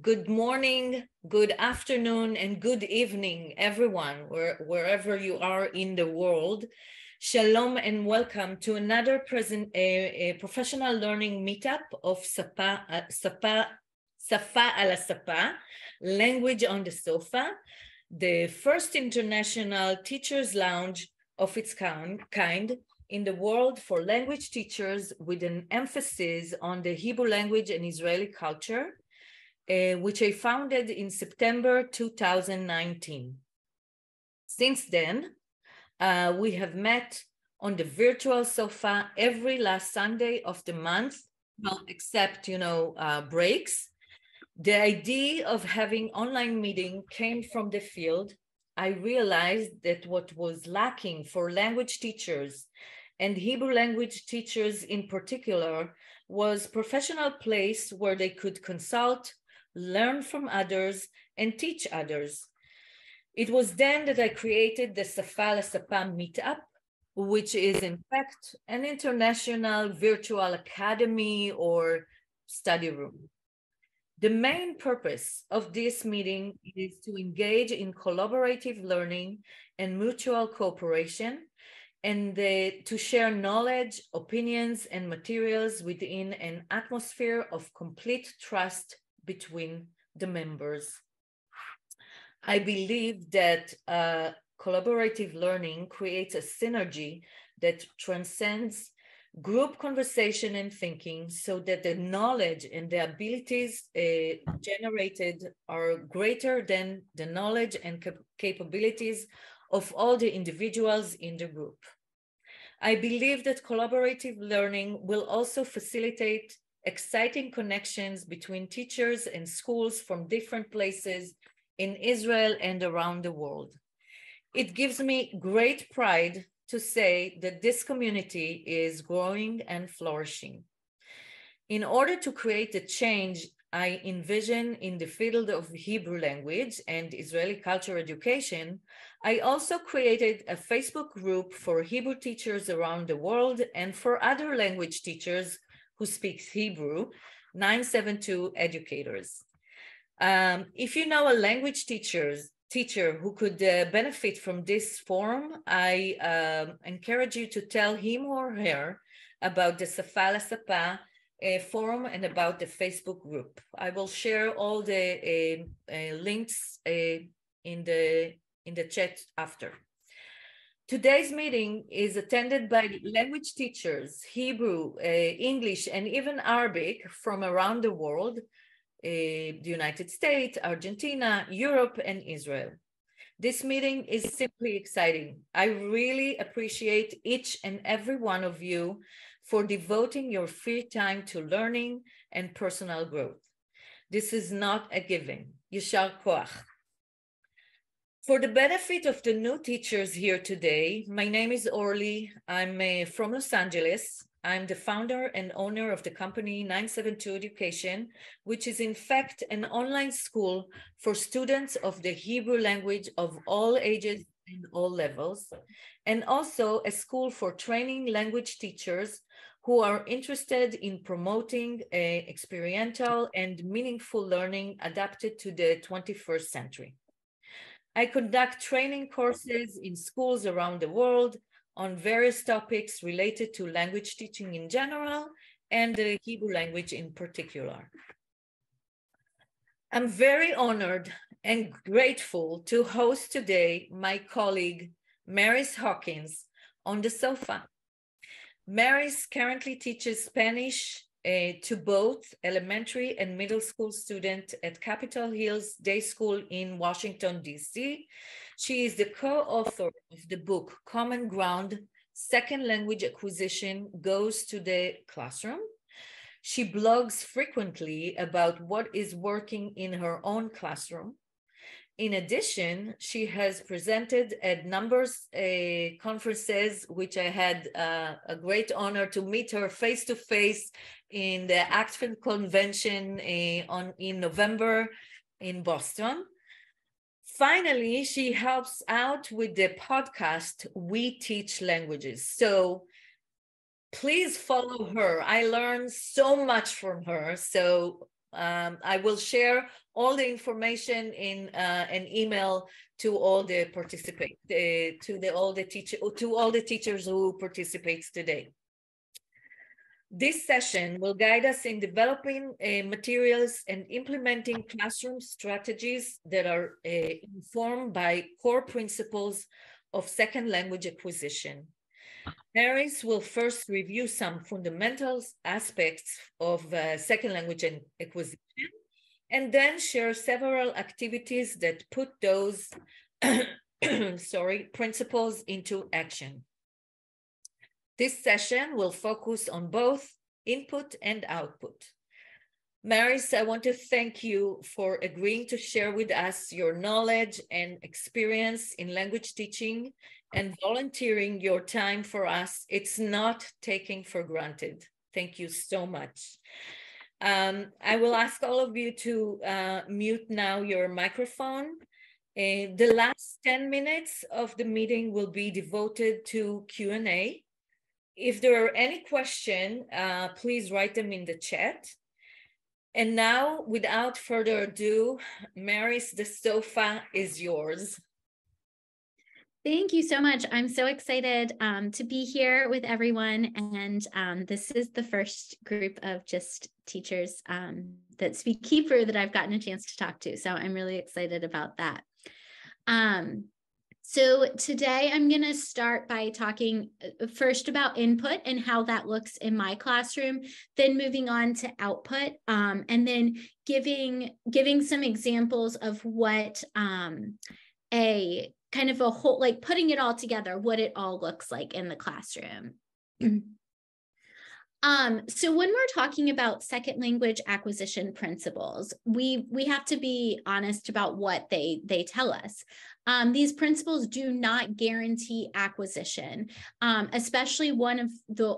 good morning, good afternoon, and good evening, everyone, wherever you are in the world. Shalom and welcome to another professional learning meetup of Safa ala Sapa, language on the sofa, the first international teachers' lounge of its kind in the world for language teachers, with an emphasis on the Hebrew language and Israeli culture, which I founded in September 2019. Since then, we have met on the virtual sofa every last Sunday of the month, well, except, breaks. The idea of having online meeting came from the field. I realized that what was lacking for language teachers and Hebrew language teachers in particular was professional place where they could consult, learn from others, and teach others. It was then that I created the Safa ala Sapa meetup, which is in fact an international virtual academy or study room. The main purpose of this meeting is to engage in collaborative learning and mutual cooperation, and to share knowledge, opinions, and materials within an atmosphere of complete trust between the members. I believe that collaborative learning creates a synergy that transcends group conversation and thinking, so that the knowledge and the abilities generated are greater than the knowledge and capabilities of all the individuals in the group. I believe that collaborative learning will also facilitate exciting connections between teachers and schools from different places in Israel and around the world. It gives me great pride to say that this community is growing and flourishing. In order to create the change I envision in the field of Hebrew language and Israeli culture education, I also created a Facebook group for Hebrew teachers around the world and for other language teachers who speak Hebrew, 972 educators. If you know a language teacher who could benefit from this forum, I encourage you to tell him or her about the Safa ala Sapa forum and about the Facebook group. I will share all the links in the chat after. Today's meeting is attended by language teachers, Hebrew, English, and even Arabic from around the world, the United States, Argentina, Europe, and Israel. This meeting is simply exciting. I really appreciate each and every one of you for devoting your free time to learning and personal growth. This is not a given. Yashar koach. For the benefit of the new teachers here today, my name is Orly. I'm from Los Angeles. I'm the founder and owner of the company 972 Education, which is in fact an online school for students of the Hebrew language of all ages and all levels, and also a school for training language teachers who are interested in promoting experiential and meaningful learning adapted to the 21st century. I conduct training courses in schools around the world on various topics related to language teaching in general and the Hebrew language in particular. I'm very honored and grateful to host today my colleague, Maris Hawkins, on the sofa. Maris currently teaches Spanish to both elementary and middle school students at Capitol Hills Day School in Washington, D.C. She is the co-author of the book, Common Ground, Second Language Acquisition Goes to the Classroom. She blogs frequently about what is working in her own classroom. In addition, she has presented at numerous conferences, which I had a great honor to meet her face-to-face in the ACTFIL convention in November in Boston. Finally, she helps out with the podcast, We Teach Languages. So please follow her. I learned so much from her. So I will share all the information in an email to all the all the teachers who participate today. This session will guide us in developing materials and implementing classroom strategies that are informed by core principles of second language acquisition. Maris will first review some fundamental aspects of second language acquisition, and then share several activities that put those principles into action. This session will focus on both input and output. Maris, I want to thank you for agreeing to share with us your knowledge and experience in language teaching and volunteering your time for us. It's not taken for granted. Thank you so much. I will ask all of you to mute now your microphone. The last 10 minutes of the meeting will be devoted to Q&A. If there are any questions, please write them in the chat. And now, without further ado, Maris, the sofa is yours. Thank you so much. I'm so excited to be here with everyone. And this is the first group of just teachers that speak Hebrew that I've gotten a chance to talk to. So I'm really excited about that. So today I'm going to start by talking first about input and how that looks in my classroom, then moving on to output, and then giving some examples of what a kind of a whole, like putting it all together, what it all looks like in the classroom. So when we're talking about second language acquisition principles, we have to be honest about what they tell us. These principles do not guarantee acquisition, especially one of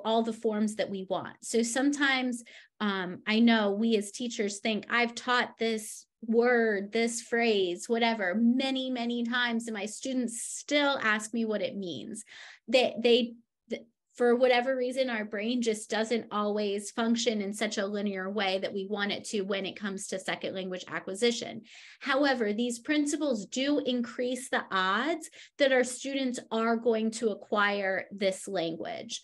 all the forms that we want. So sometimes I know we as teachers think I've taught this word, this phrase, whatever, many, many times, and my students still ask me what it means. For whatever reason, our brain just doesn't always function in such a linear way that we want it to when it comes to second language acquisition. However, these principles do increase the odds that our students are going to acquire this language.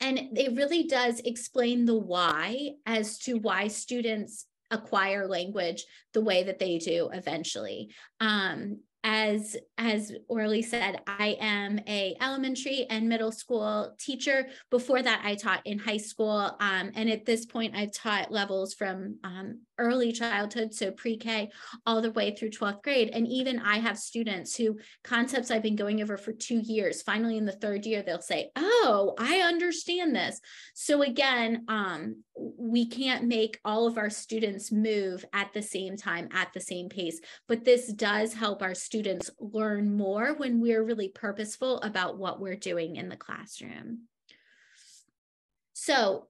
And it really does explain the why as to why students acquire language the way that they do eventually. As Orly said, I am an elementary and middle school teacher. Before that, I taught in high school. And at this point, I've taught levels from early childhood, so pre-K, all the way through 12th grade. And even I have students who concepts I've been going over for 2 years, finally in the 3rd year, they'll say, oh, I understand this. So again, we can't make all of our students move at the same time, at the same pace, but this does help our students learn more when we're really purposeful about what we're doing in the classroom. So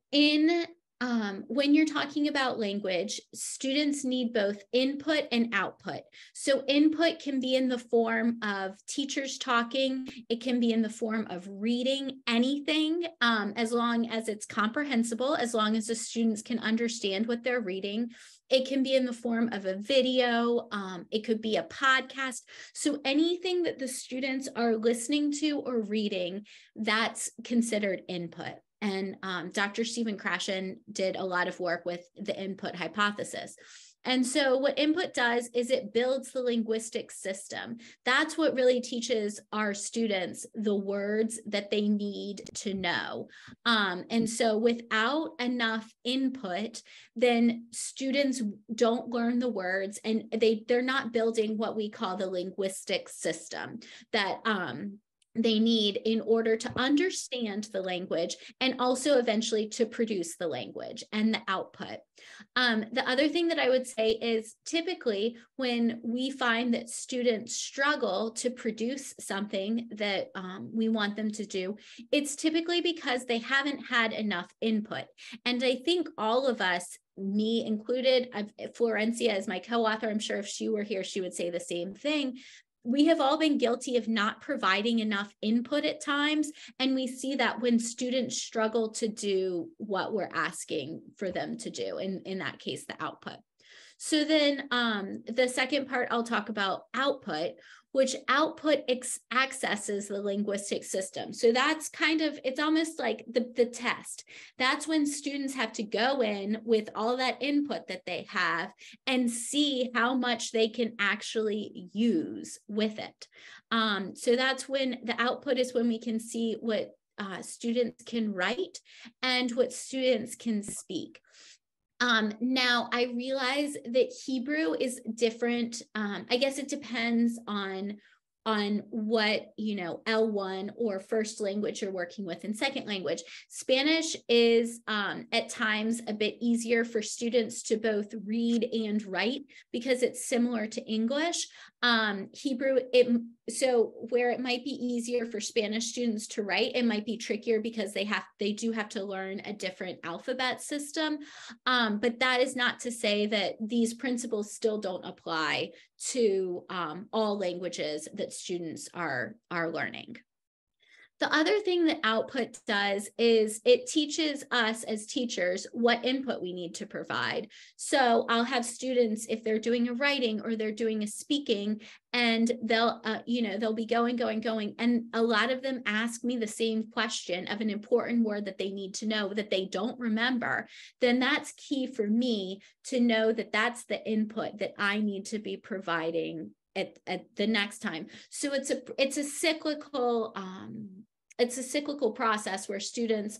when you're talking about language, students need both input and output. So input can be in the form of teachers talking. It can be in the form of reading anything, as long as it's comprehensible, as long as the students can understand what they're reading. It can be in the form of a video. It could be a podcast. So anything that the students are listening to or reading, that's considered input. And Dr. Stephen Krashen did a lot of work with the input hypothesis. And so what input does is it builds the linguistic system. That's what really teaches our students the words that they need to know. And so without enough input, then students don't learn the words, and they're not building what we call the linguistic system that they need in order to understand the language and also eventually to produce the language and the output. The other thing that I would say is typically when we find that students struggle to produce something that we want them to do, it's typically because they haven't had enough input. And I think all of us, me included, Florencia is my co-author, I'm sure if she were here, she would say the same thing. we have all been guilty of not providing enough input at times. And we see that when students struggle to do what we're asking for them to do, in that case, the output. So then the second part, I'll talk about output, which output accesses the linguistic system. So that's kind of, it's almost like the test. That's when students have to go in with all that input that they have and see how much they can actually use with it. So that's when the output is when we can see what students can write and what students can speak. Now I realize that Hebrew is different. I guess it depends on what, L1 or first language you're working with and second language. Spanish is at times a bit easier for students to both read and write because it's similar to English. Hebrew, so where it might be easier for Spanish students to write, it might be trickier because they do have to learn a different alphabet system. But that is not to say that these principles still don't apply to all languages that students are learning. The other thing that output does is it teaches us as teachers what input we need to provide. So I'll have students, if they're doing a writing or they're doing a speaking, and they'll be going. And a lot of them ask me the same question of an important word that they need to know that they don't remember. Then that's key for me to know that that's the input that I need to be providing at the next time. So it's a cyclical process where students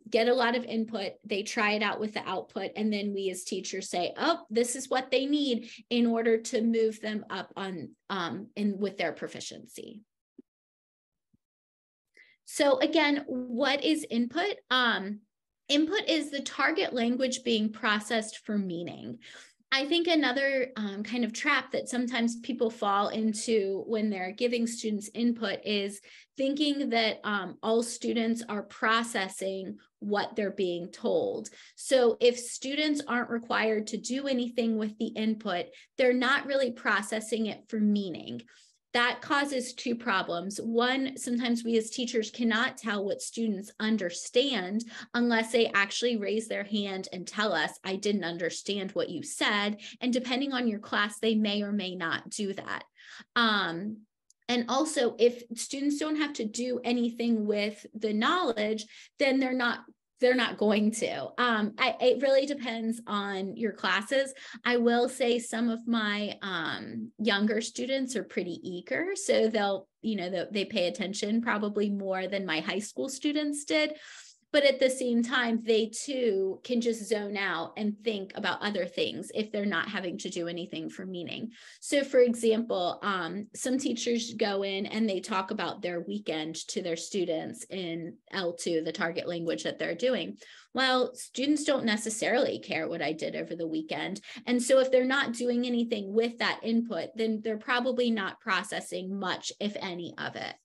get a lot of input, they try it out with the output, and then we as teachers say, oh, this is what they need in order to move them up with their proficiency. So again, what is input? Input is the target language being processed for meaning. I think another kind of trap that sometimes people fall into when they're giving students input is thinking that all students are processing what they're being told. So if students aren't required to do anything with the input, they're not really processing it for meaning. That causes two problems. One, sometimes we as teachers cannot tell what students understand unless they actually raise their hand and tell us, I didn't understand what you said. And depending on your class, they may or may not do that. And also, if students don't have to do anything with the knowledge, then they're not going to. It really depends on your classes. I will say some of my younger students are pretty eager, so they pay attention probably more than my high school students did. But at the same time, they too can just zone out and think about other things if they're not having to do anything for meaning. So for example, some teachers go in and they talk about their weekend to their students in L2, the target language that they're doing. Well, students don't necessarily care what I did over the weekend. And so if they're not doing anything with that input, then they're probably not processing much, if any, of it.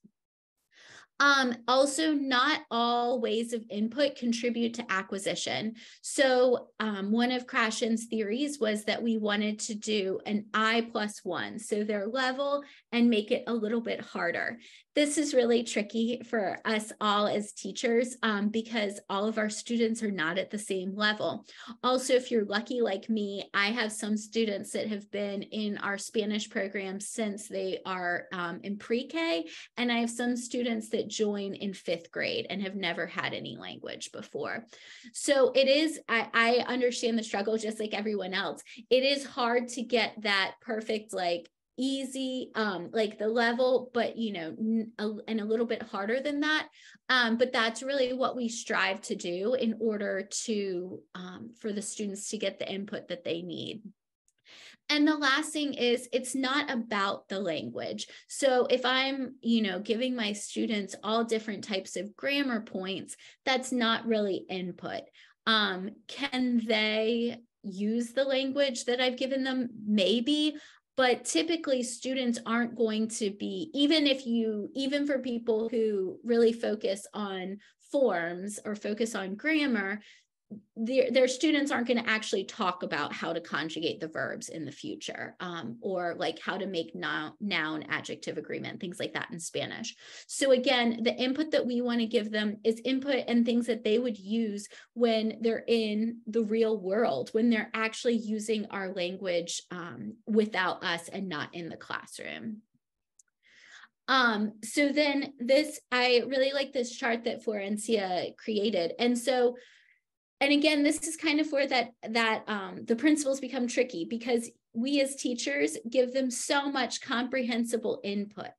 Also, not all ways of input contribute to acquisition. So one of Krashen's theories was that we wanted to do an I+1, so their level, and make it a little bit harder. This is really tricky for us all as teachers because all of our students are not at the same level. Also, if you're lucky like me, I have some students that have been in our Spanish program since they are in pre-K, and I have some students that join in 5th grade and have never had any language before. So it is, I understand the struggle just like everyone else. It is hard to get that perfect, easy, like the level, but and a little bit harder than that. But that's really what we strive to do in order to for the students to get the input that they need. And the last thing is, it's not about the language. So if I'm, giving my students all different types of grammar points, that's not really input. Can they use the language that I've given them? Maybe. But typically students aren't going to be, even for people who really focus on forms or focus on grammar, their students aren't going to actually talk about how to conjugate the verbs in the future, or like how to make noun adjective agreement, things like that in Spanish. So again, the input that we want to give them is input and things that they would use when they're in the real world, when they're actually using our language without us and not in the classroom. So then this, I really like this chart that Florencia created. And again, this is kind of where the principles become tricky, because we as teachers give them so much comprehensible input.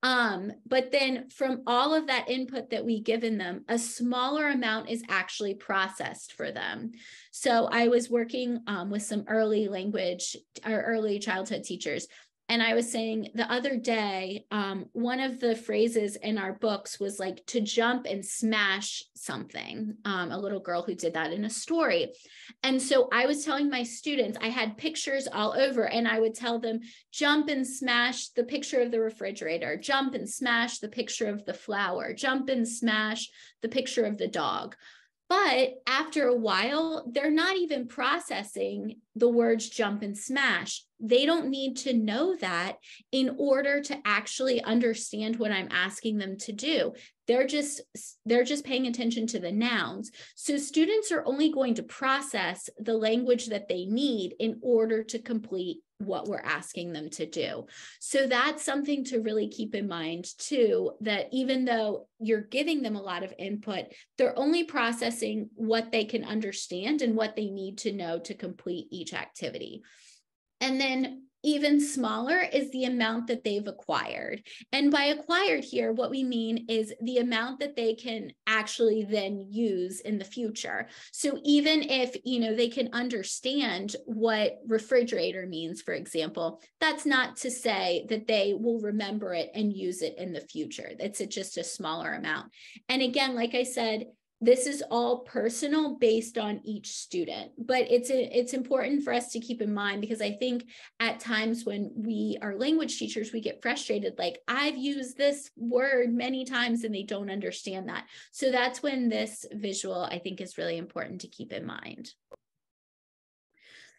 But then from all of that input that we've given them, a smaller amount is actually processed for them. So I was working with some early language or early childhood teachers, and I was saying the other day, one of the phrases in our books was like to jump and smash something, a little girl who did that in a story. And so I was telling my students, I had pictures all over, and I would tell them, jump and smash the picture of the refrigerator, jump and smash the picture of the flower, jump and smash the picture of the dog. But after a while, they're not even processing the words jump and smash. They don't need to know that in order to actually understand what I'm asking them to do. They're just paying attention to the nouns. So students are only going to process the language that they need in order to complete what we're asking them to do. So that's something to really keep in mind too, that even though you're giving them a lot of input, they're only processing what they can understand and what they need to know to complete each activity. And then even smaller is the amount that they've acquired. And by acquired here, what we mean is the amount that they can actually then use in the future. So even if, they can understand what refrigerator means, for example, that's not to say that they will remember it and use it in the future. It's just a smaller amount. And again, like I said, this is all personal based on each student, but it's important for us to keep in mind, because I think at times when we are language teachers, we get frustrated, like I've used this word many times and they don't understand that. So that's when this visual, I think, is really important to keep in mind.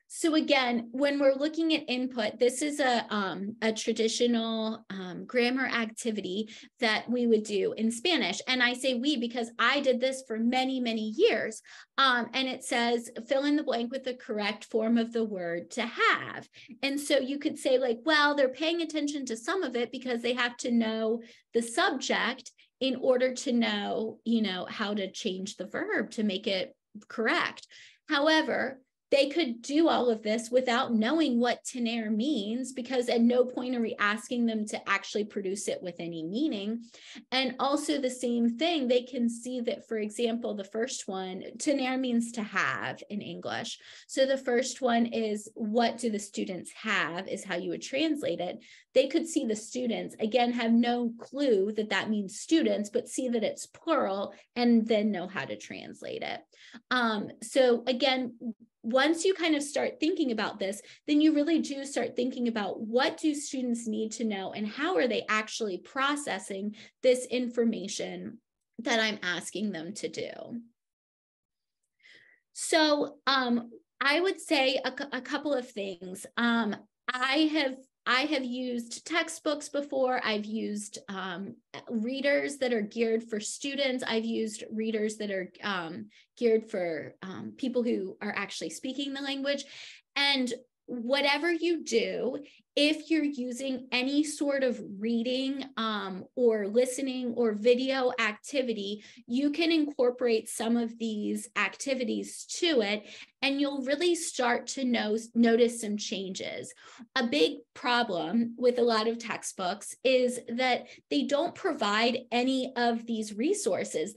So again, when we're looking at input, this is a traditional grammar activity that we would do in Spanish. And I say we because I did this for many, many years. And it says, fill in the blank with the correct form of the word to have. And so you could say like, well, they're paying attention to some of it because they have to know the subject in order to know, how to change the verb to make it correct. However, they could do all of this without knowing what tener means, because at no point are we asking them to actually produce it with any meaning. And also the same thing, they can see that, for example, the first one, tener means to have in English. So the first one is, what do the students have, is how you would translate it. They could see the students, again, have no clue that that means students, but see that it's plural and then know how to translate it. So again, once you kind of start thinking about this, then you really do start thinking about what do students need to know and how are they actually processing this information that I'm asking them to do. So I would say a couple of things. I have used textbooks before. I've used readers that are geared for students. I've used readers that are geared for people who are actually speaking the language. And whatever you do, if you're using any sort of reading or listening or video activity, you can incorporate some of these activities to it, and you'll really start to notice some changes. A big problem with a lot of textbooks is that they don't provide any of these resources.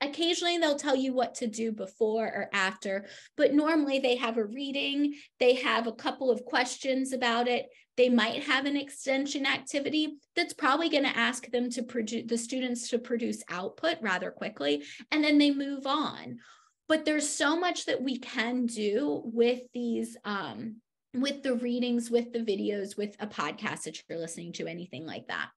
Occasionally they'll tell you what to do before or after, but normally they have a reading, they have a couple of questions about it. They might have an extension activity that's probably going to ask them to produce the students to produce output rather quickly, and then they move on. But there's so much that we can do with these, with the readings, with the videos, with a podcast that you're listening to, anything like that.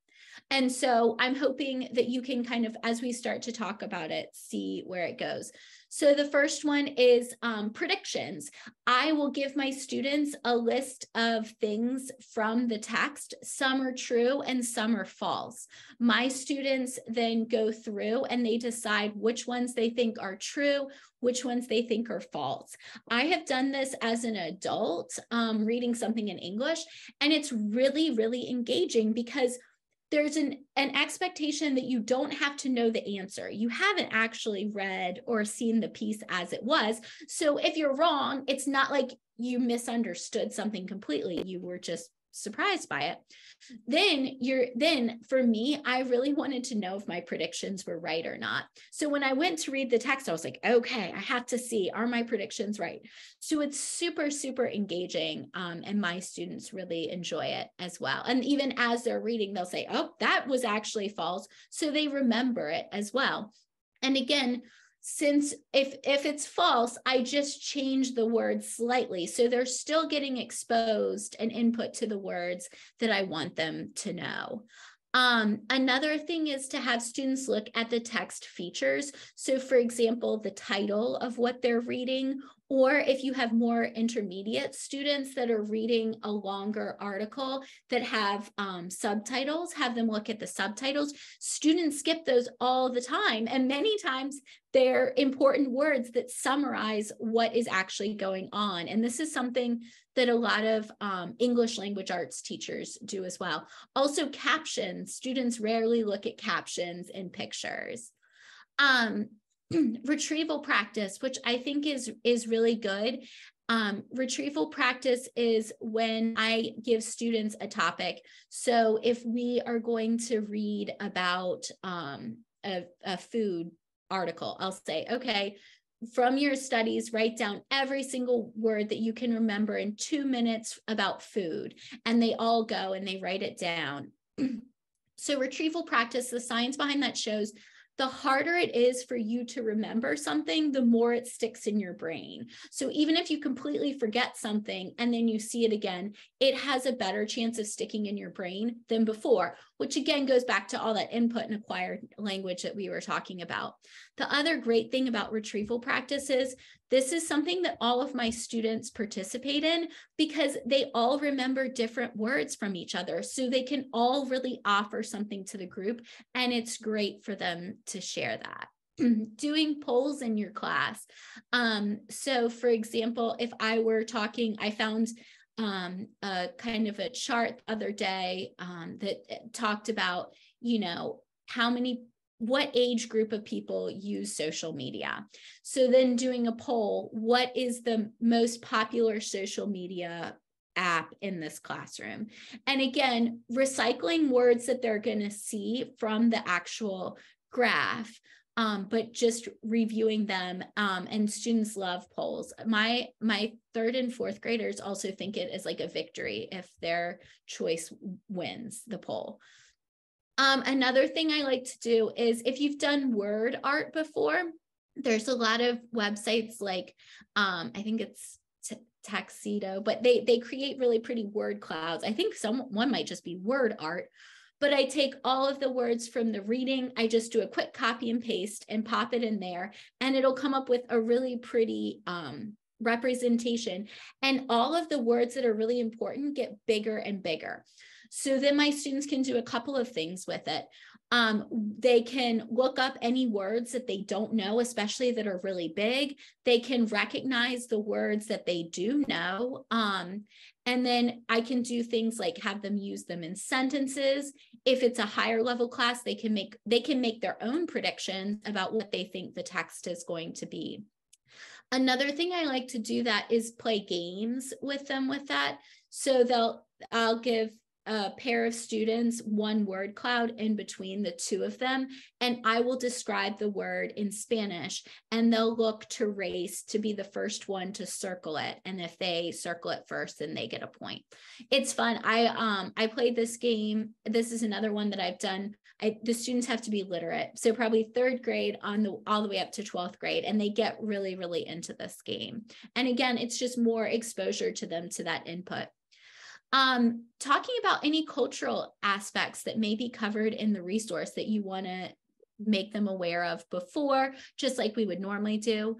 And so I'm hoping that you can kind of, as we start to talk about it, see where it goes. So the first one is predictions. I will give my students a list of things from the text. Some are true and some are false. My students then go through and they decide which ones they think are true, which ones they think are false. I have done this as an adult, reading something in English, and it's really, really engaging because there's an expectation that you don't have to know the answer. You haven't actually read or seen the piece as it was. So if you're wrong, it's not like you misunderstood something completely. You were just surprised by it. Then for me, I really wanted to know if my predictions were right or not. So when I went to read the text, I was like, okay, I have to see, are my predictions right? So it's super, super engaging. And my students really enjoy it as well. And even as they're reading, they'll say, oh, that was actually false. So they remember it as well. And again, since if it's false, I just change the word slightly. So they're still getting exposed and input to the words that I want them to know. Another thing is to have students look at the text features. So for example, the title of what they're reading, or if you have more intermediate students that are reading a longer article that have subtitles, have them look at the subtitles. Students skip those all the time. And many times they're important words that summarize what is actually going on. And this is something that a lot of English language arts teachers do as well. Also captions, students rarely look at captions in pictures. Retrieval practice, which I think is really good. Retrieval practice is when I give students a topic. So if we are going to read about a food article, I'll say, okay, from your studies, write down every single word that you can remember in 2 minutes about food. And they all go and they write it down. So retrieval practice, the science behind that shows the harder it is for you to remember something, the more it sticks in your brain. So even if you completely forget something and then you see it again, it has a better chance of sticking in your brain than before, which again goes back to all that input and acquired language that we were talking about. The other great thing about retrieval practice is this is something that all of my students participate in because they all remember different words from each other. So they can all really offer something to the group, and it's great for them to share that. Doing polls in your class. So for example, if I were talking, I found a kind of a chart the other day that talked about, what age group of people use social media. So then doing a poll, what is the most popular social media app in this classroom? And again, recycling words that they're going to see from the actual graph, but just reviewing them. And students love polls. My 3rd and 4th graders also think it is like a victory if their choice wins the poll. Another thing I like to do is if you've done word art before, there's a lot of websites like, I think it's Tuxedo, but they create really pretty word clouds. I think one might just be word art, but I take all of the words from the reading, I just do a quick copy and paste and pop it in there, and it'll come up with a really pretty representation. And all of the words that are really important get bigger and bigger. So then my students can do a couple of things with it. They can look up any words that they don't know, especially that are really big. They can recognize the words that they do know. And then I can do things like have them use them in sentences. If it's a higher level class, they can make their own predictions about what they think the text is going to be. Another thing I like to do that is play games with them with that. So I'll give a pair of students one word cloud in between the two of them, and I will describe the word in Spanish, and they'll look to race to be the first one to circle it. And if they circle it first, then they get a point. It's fun. I played this game. This is another one that I've done. The students have to be literate, so probably 3rd grade all the way up to 12th grade, and they get really, really into this game. And again, it's just more exposure to them to that input. Talking about any cultural aspects that may be covered in the resource that you want to make them aware of before, just like we would normally do.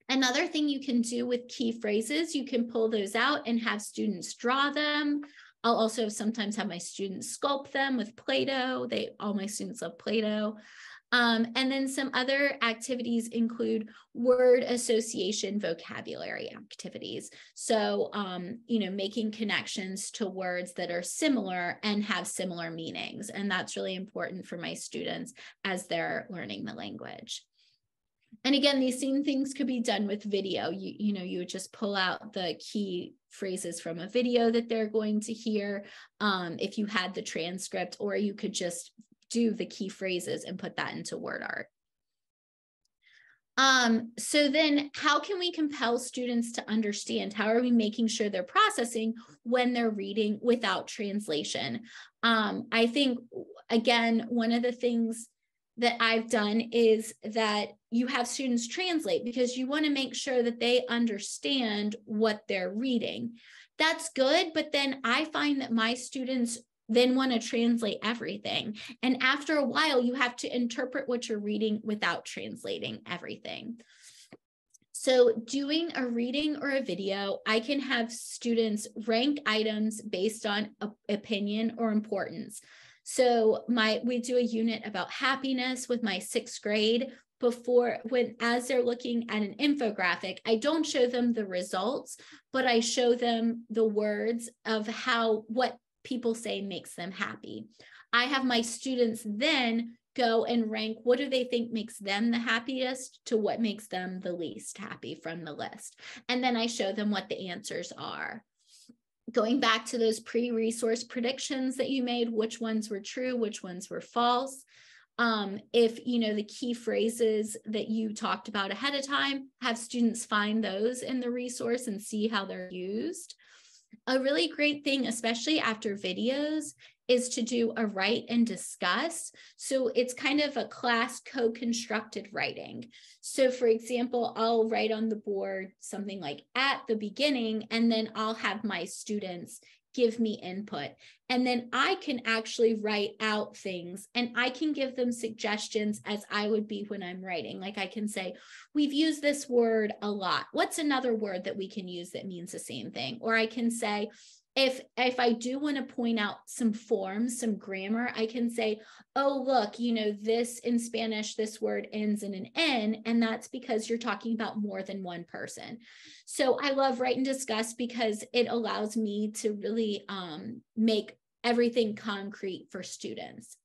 Another thing you can do with key phrases, you can pull those out and have students draw them. I'll also sometimes have my students sculpt them with Play-Doh. All my students love Play-Doh. And then some other activities include word association vocabulary activities. So, making connections to words that are similar and have similar meanings. And that's really important for my students as they're learning the language. And again, these same things could be done with video. You would just pull out the key phrases from a video that they're going to hear if you had the transcript, or you could just do the key phrases and put that into word art. So then how can we compel students to understand? How are we making sure they're processing when they're reading without translation? I think, again, one of the things that I've done is that you have students translate, because you want to make sure that they understand what they're reading. That's good, but then I find that my students then want to translate everything. And after a while, you have to interpret what you're reading without translating everything. So doing a reading or a video, I can have students rank items based on opinion or importance. So we do a unit about happiness with my 6th grade. As they're looking at an infographic, I don't show them the results, but I show them the words of what people say makes them happy. I have my students then go and rank what do they think makes them the happiest to what makes them the least happy from the list. And then I show them what the answers are. Going back to those pre-resource predictions that you made, which ones were true, which ones were false. If the key phrases that you talked about ahead of time, have students find those in the resource and see how they're used. A really great thing, especially after videos, is to do a write and discuss. So it's kind of a class co-constructed writing. So for example, I'll write on the board something like at the beginning, and then I'll have my students give me input. And then I can actually write out things, and I can give them suggestions as I would be when I'm writing. Like I can say, we've used this word a lot. What's another word that we can use that means the same thing? Or I can say, if I do want to point out some forms, some grammar, I can say, oh, look, this in Spanish, this word ends in an N, and that's because you're talking about more than one person. So I love write and discuss because it allows me to really make everything concrete for students.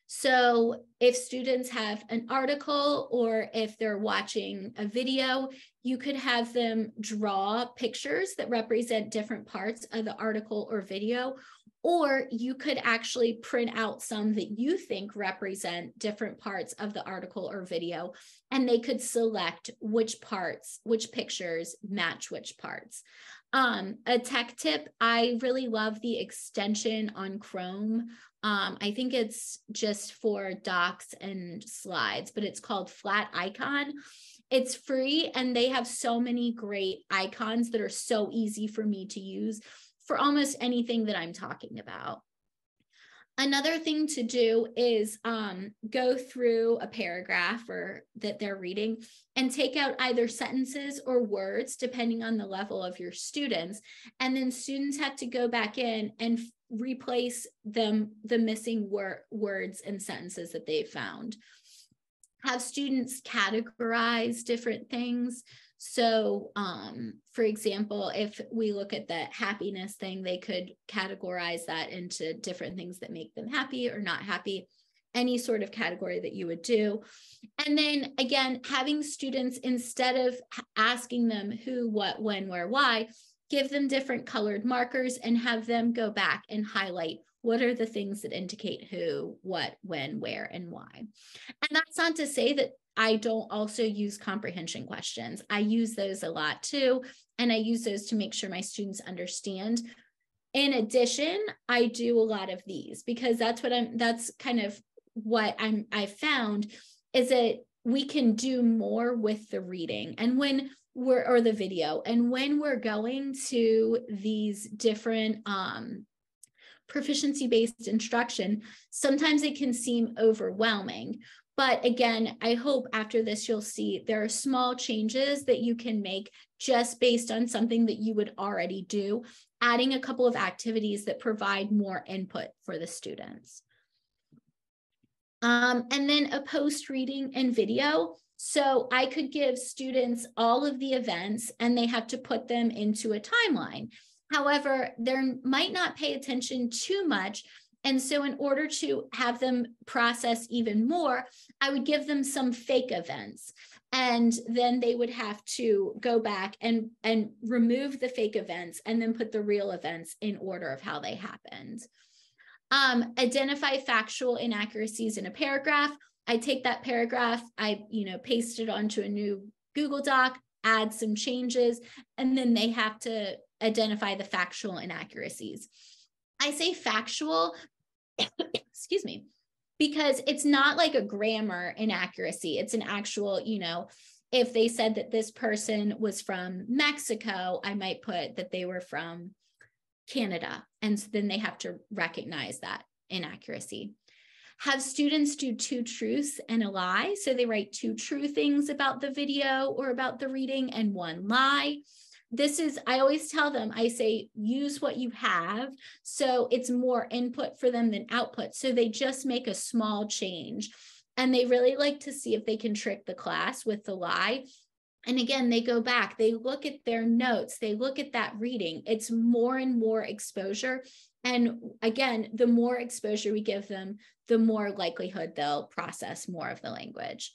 So if students have an article, or if they're watching a video, you could have them draw pictures that represent different parts of the article or video, or you could actually print out some that you think represent different parts of the article or video, and they could select which pictures match which parts. A tech tip, I really love the extension on Chrome. I think it's just for docs and slides, but it's called Flat Icon. It's free, and they have so many great icons that are so easy for me to use for almost anything that I'm talking about. Another thing to do is go through a paragraph that they're reading and take out either sentences or words, depending on the level of your students. And then students have to go back in and replace the missing words and sentences that they found. Have students categorize different things. So, for example, if we look at the happiness thing, they could categorize that into different things that make them happy or not happy, any sort of category that you would do. And then again, having students, instead of asking them who, what, when, where, why, give them different colored markers and have them go back and highlight what are the things that indicate who, what, when, where, and why. And that's not to say that I don't also use comprehension questions. I use those a lot too, and I use those to make sure my students understand. In addition, I do a lot of these because that's kind of what I found is that we can do more with the reading. And when or the video. And when we're going to these different proficiency-based instruction, sometimes it can seem overwhelming. But again, I hope after this, you'll see there are small changes that you can make just based on something that you would already do, adding a couple of activities that provide more input for the students. And then a post reading and video. So I could give students all of the events and they have to put them into a timeline. However, they might not pay attention too much. And so in order to have them process even more, I would give them some fake events. And then they would have to go back and remove the fake events and then put the real events in order of how they happened. Identify factual inaccuracies in a paragraph. I take that paragraph, I paste it onto a new Google Doc, add some changes, and then they have to identify the factual inaccuracies. I say factual, excuse me, because it's not like a grammar inaccuracy. It's an actual, if they said that this person was from Mexico, I might put that they were from Canada. And so then they have to recognize that inaccuracy. Have students do 2 truths and a lie. So they write 2 true things about the video or about the reading and 1 lie. This is, I always tell them, I say, use what you have. So it's more input for them than output. So they just make a small change. And they really like to see if they can trick the class with the lie. And again, they go back, they look at their notes, they look at that reading. It's more and more exposure. And again, the more exposure we give them, the more likelihood they'll process more of the language.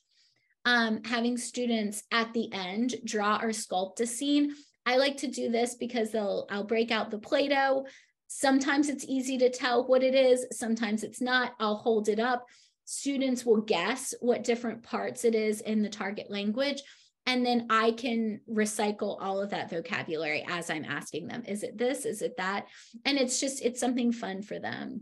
Having students at the end draw or sculpt a scene. I like to do this because I'll break out the Play-Doh. Sometimes it's easy to tell what it is. Sometimes it's not. I'll hold it up. Students will guess what different parts it is in the target language. And then I can recycle all of that vocabulary as I'm asking them. Is it this? Is it that? And it's something fun for them.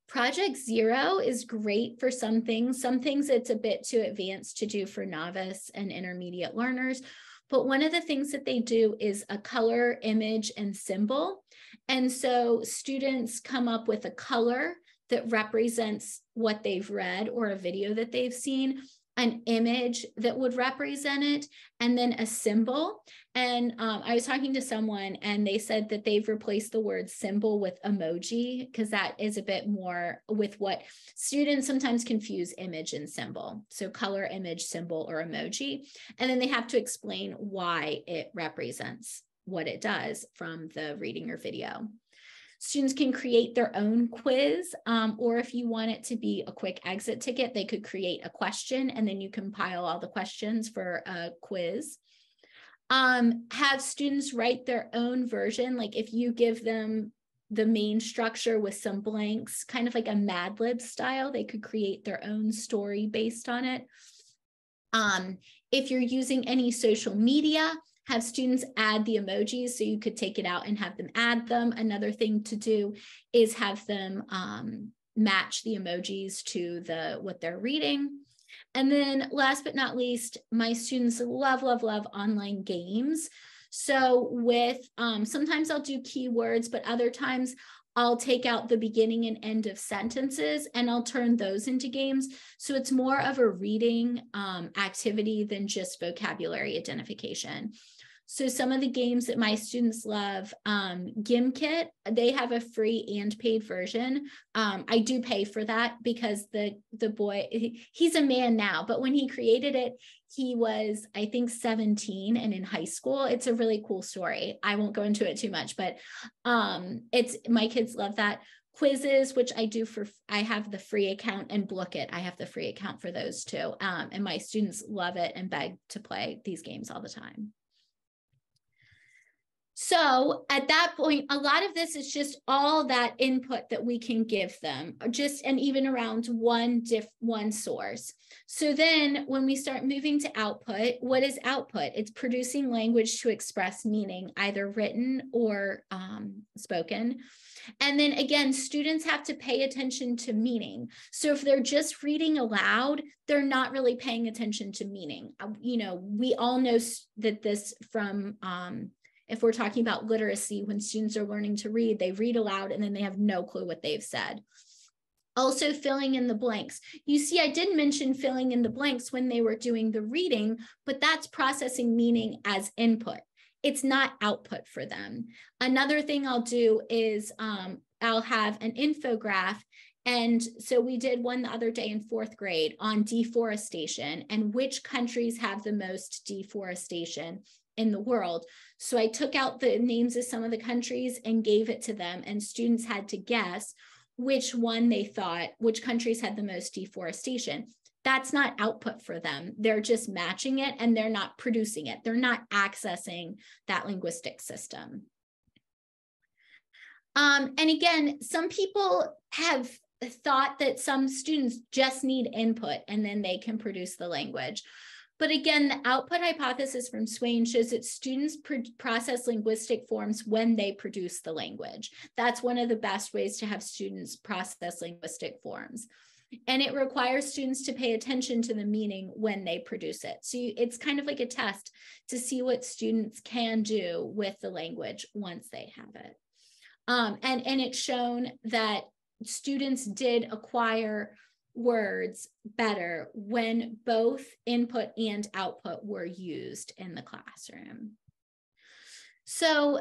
Project Zero is great for some things. Some things it's a bit too advanced to do for novice and intermediate learners. But one of the things that they do is a color, image, and symbol. And so students come up with a color that represents what they've read or a video that they've seen, an image that would represent it, and then a symbol. And I was talking to someone and they said that they've replaced the word symbol with emoji because that is a bit more with what students sometimes confuse image and symbol. So color, image, symbol, or emoji. And then they have to explain why it represents what it does from the reading or video. Students can create their own quiz, or if you want it to be a quick exit ticket, they could create a question and then you compile all the questions for a quiz. Have students write their own version. Like if you give them the main structure with some blanks, kind of like a Mad Lib style, they could create their own story based on it. If you're using any social media, have students add the emojis so you could take it out and have them add them. Another thing to do is have them match the emojis to what they're reading. And then last but not least, my students love, love, love online games. So with, sometimes I'll do keywords, but other times I'll take out the beginning and end of sentences and I'll turn those into games. So it's more of a reading activity than just vocabulary identification. So some of the games that my students love, Gimkit, they have a free and paid version. I do pay for that because the boy, he's a man now, but when he created it, he was, I think, 17 and in high school. It's a really cool story. I won't go into it too much, but my kids love that. Quizzes, which I have the free account, and Blookit, I have the free account for those too. And my students love it and beg to play these games all the time. So at that point, a lot of this is just all that input that we can give them, and even around one source. So then when we start moving to output, what is output? It's producing language to express meaning, either written or spoken. And then again, students have to pay attention to meaning. So if they're just reading aloud, they're not really paying attention to meaning. You know, we all know that this from, if we're talking about literacy, when students are learning to read, they read aloud and then they have no clue what they've said. Also filling in the blanks. You see, I did mention filling in the blanks when they were doing the reading, but that's processing meaning as input. It's not output for them. Another thing I'll do is I'll have an infograph. And so we did one the other day in 4th grade on deforestation and which countries have the most deforestation in the world. So I took out the names of some of the countries and gave it to them, and students had to guess which one they thought, which countries had the most deforestation. That's not output for them. They're just matching it and they're not producing it. They're not accessing that linguistic system. And again, some people have thought that some students just need input and then they can produce the language. But again, the output hypothesis from Swain shows that students process linguistic forms when they produce the language. That's one of the best ways to have students process linguistic forms. And it requires students to pay attention to the meaning when they produce it. So it's kind of like a test to see what students can do with the language once they have it. And it's shown that students did acquire words better when both input and output were used in the classroom. So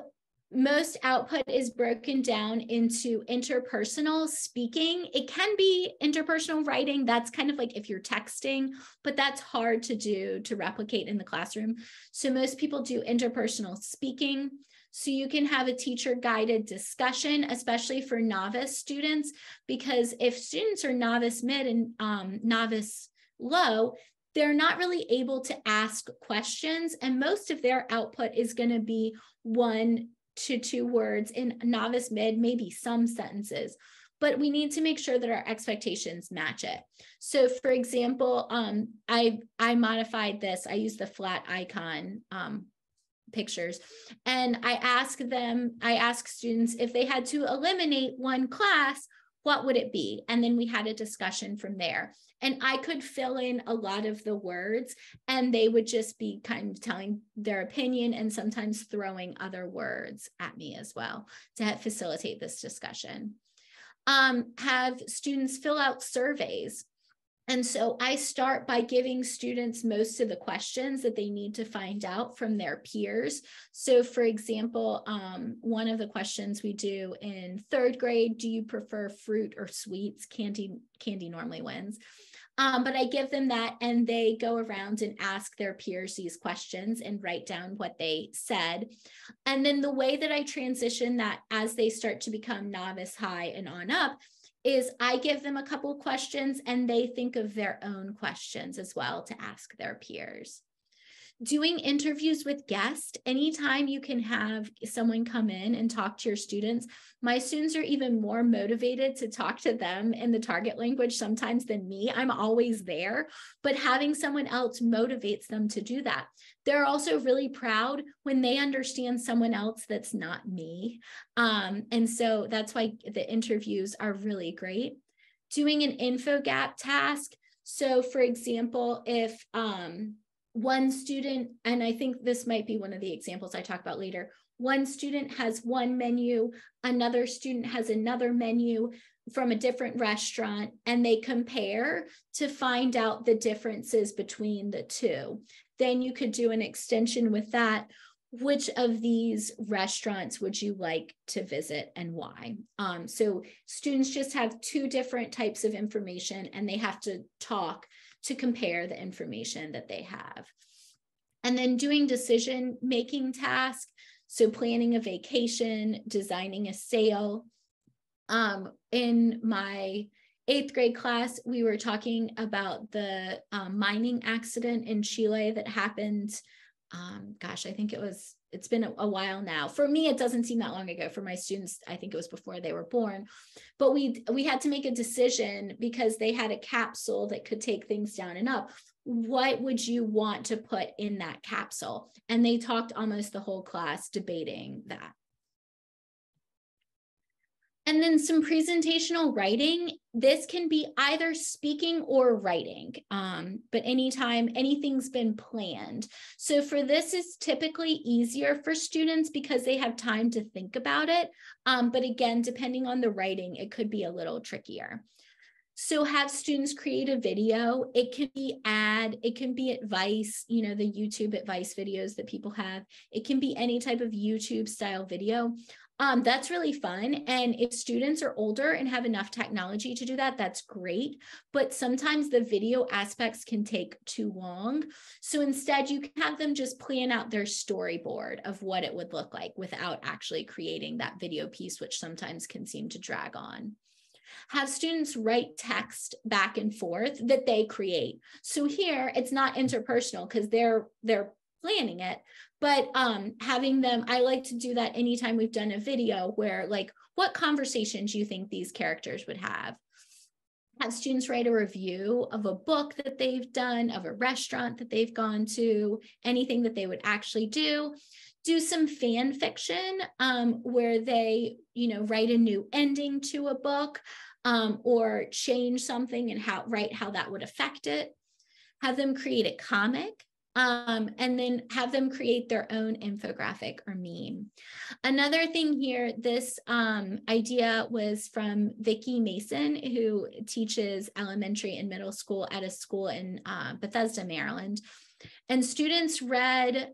most output is broken down into interpersonal speaking. It can be interpersonal writing. That's kind of like if you're texting, but that's hard to do, to replicate in the classroom. So most people do interpersonal speaking. So you can have a teacher-guided discussion, especially for novice students, because if students are novice mid and novice low, they're not really able to ask questions, and most of their output is going to be 1 to 2 words. In novice mid, maybe some sentences, but we need to make sure that our expectations match it. So for example, I modified this. I used the flat icon pictures, and I ask students if they had to eliminate one class, what would it be? And then we had a discussion from there. And I could fill in a lot of the words, and they would just be kind of telling their opinion and sometimes throwing other words at me as well to facilitate this discussion. Have students fill out surveys. And so I start by giving students most of the questions that they need to find out from their peers. So for example, one of the questions we do in 3rd grade, do you prefer fruit or sweets? Candy normally wins. But I give them that, and they go around and ask their peers these questions and write down what they said. And then the way that I transition that as they start to become novice high and on up is I give them a couple of questions and they think of their own questions as well to ask their peers. Doing interviews with guests, anytime you can have someone come in and talk to your students, my students are even more motivated to talk to them in the target language sometimes than me. I'm always there, but having someone else motivates them to do that. They're also really proud when they understand someone else that's not me. And so that's why the interviews are really great. Doing an info gap task. So for example, if one student, and I think this might be one of the examples I talk about later, one student has one menu, another student has another menu from a different restaurant, and they compare to find out the differences between the two. Then you could do an extension with that. Which of these restaurants would you like to visit and why? So students just have 2 different types of information, and they have to talk to compare the information that they have. And then doing decision-making tasks, so planning a vacation, designing a sale. In my 8th grade class, we were talking about the mining accident in Chile that happened. Gosh, I think it's been a while now. For me, it doesn't seem that long ago. For my students, I think it was before they were born. But we had to make a decision because they had a capsule that could take things down and up. What would you want to put in that capsule? And they talked almost the whole class debating that. And then some presentational writing. This can be either speaking or writing, but anytime anything's been planned. So for this, it's typically easier for students because they have time to think about it. But again, depending on the writing, it could be a little trickier. So have students create a video. It can be it can be advice, you know, the YouTube advice videos that people have. It can be any type of YouTube style video. That's really fun. And if students are older and have enough technology to do that, that's great. But sometimes the video aspects can take too long. So instead, you can have them just plan out their storyboard of what it would look like without actually creating that video piece, which sometimes can seem to drag on. Have students write text back and forth that they create. So here, it's not interpersonal because they're planning it, but having them, I like to do that anytime we've done a video where, like, what conversations do you think these characters would have? Have students write a review of a book that they've done, of a restaurant that they've gone to, anything that they would actually do. Do some fan fiction where they, you know, write a new ending to a book or change something and write how that would affect it. Have them create a comic. And then have them create their own infographic or meme. Another thing here, this idea was from Vicki Mason, who teaches elementary and middle school at a school in Bethesda, Maryland. And students read